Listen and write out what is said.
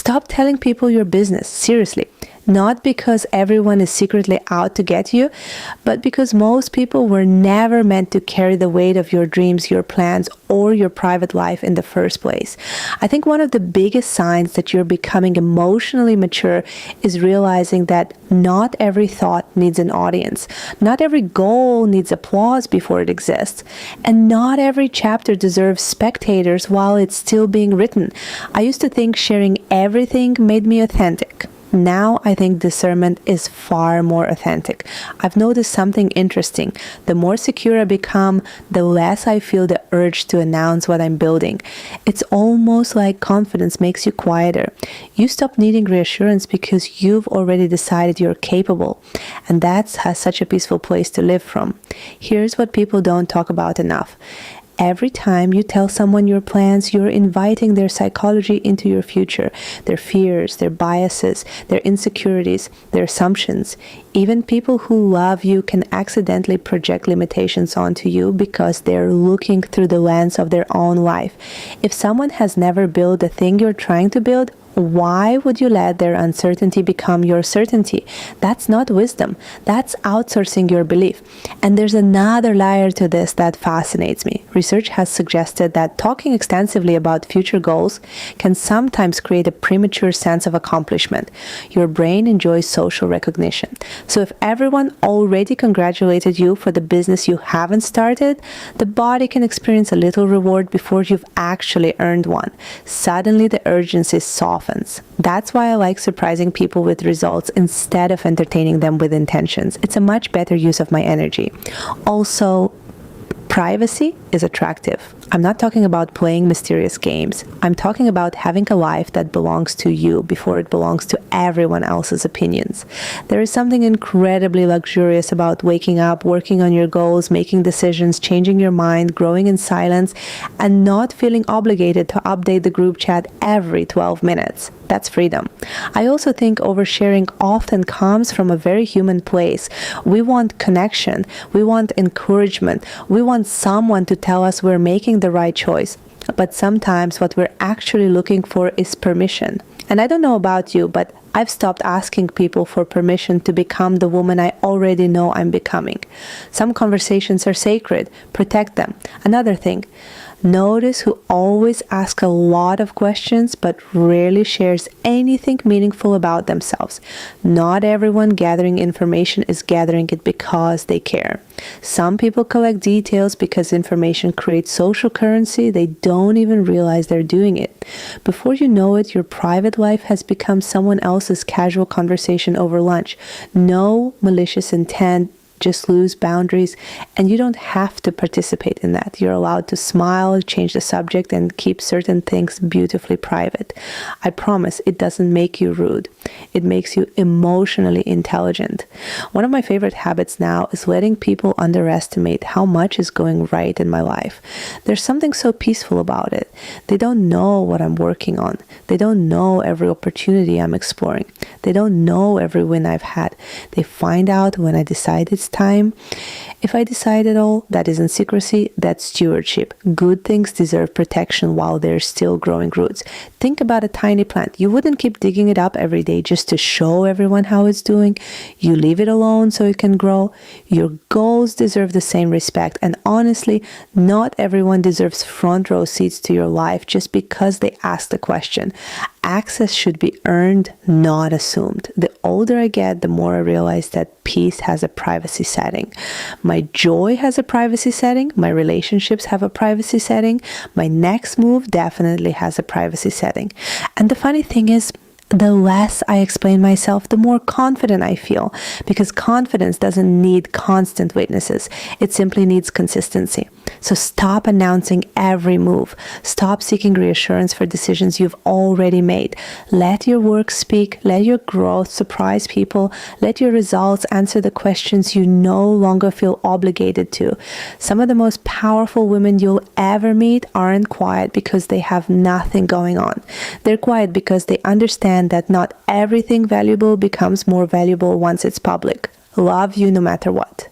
Stop telling people your business, seriously. Not because everyone is secretly out to get you, but because most people were never meant to carry the weight of your dreams, your plans, or your private life in the first place. I think one of the biggest signs that you're becoming emotionally mature is realizing that not every thought needs an audience. Not every goal needs applause before it exists. And not every chapter deserves spectators while it's still being written. I used to think sharing everything made me authentic. Now I think discernment is far more authentic. I've noticed something interesting. The more secure I become, the less I feel the urge to announce what I'm building. It's almost like confidence makes you quieter. You stop needing reassurance because you've already decided you're capable. And that's such a peaceful place to live from. Here's what people don't talk about enough. Every time you tell someone your plans, you're inviting their psychology into your future, their fears, their biases, their insecurities, their assumptions. Even people who love you can accidentally project limitations onto you because they're looking through the lens of their own life. If someone has never built the thing you're trying to build, why would you let their uncertainty become your certainty? That's not wisdom. That's outsourcing your belief. And there's another layer to this that fascinates me. Research has suggested that talking extensively about future goals can sometimes create a premature sense of accomplishment. Your brain enjoys social recognition. So if everyone already congratulated you for the business you haven't started, the body can experience a little reward before you've actually earned one. Suddenly the urgency softens. That's why I like surprising people with results instead of entertaining them with intentions. It's a much better use of my energy. Also, privacy is attractive. I'm not talking about playing mysterious games. I'm talking about having a life that belongs to you before it belongs to everyone else's opinions. There is something incredibly luxurious about waking up, working on your goals, making decisions, changing your mind, growing in silence, and not feeling obligated to update the group chat every 12 minutes. That's freedom. I also think oversharing often comes from a very human place. We want connection. We want encouragement. We want someone to tell us we're making the right choice. But sometimes what we're actually looking for is permission. And I don't know about you, but I've stopped asking people for permission to become the woman I already know I'm becoming. Some conversations are sacred. Protect them. Another thing, notice who always asks a lot of questions but rarely shares anything meaningful about themselves. Not everyone gathering information is gathering it because they care. Some people collect details because information creates social currency. They don't even realize they're doing it. Before you know it, your private life has become someone else's casual conversation over lunch. No malicious intent, just loose boundaries, and you don't have to participate in that. You're allowed to smile, change the subject, and keep certain things beautifully private. I promise it doesn't make you rude. It makes you emotionally intelligent. One of my favorite habits now is letting people underestimate how much is going right in my life. There's something so peaceful about it. They don't know what I'm working on. They don't know every opportunity I'm exploring. They don't know every win I've had. They find out when I decide it's time. If I decide at all, that isn't secrecy, that's stewardship. Good things deserve protection while they're still growing roots. Think about a tiny plant. You wouldn't keep digging it up every day just to show everyone how it's doing. You leave it alone so it can grow. Your goals deserve the same respect. And honestly, not everyone deserves front row seats to your life just because they asked the question. Access should be earned, not assumed. The older I get, the more I realize that peace has a privacy setting. My joy has a privacy setting. My relationships have a privacy setting. My next move definitely has a privacy setting. And the funny thing is, the less I explain myself, the more confident I feel, because confidence doesn't need constant witnesses. It simply needs consistency. So stop announcing every move. Stop seeking reassurance for decisions you've already made. Let your work speak. Let your growth surprise people. Let your results answer the questions you no longer feel obligated to. Some of the most powerful women you'll ever meet aren't quiet because they have nothing going on. They're quiet because they understand that not everything valuable becomes more valuable once it's public. Love you no matter what.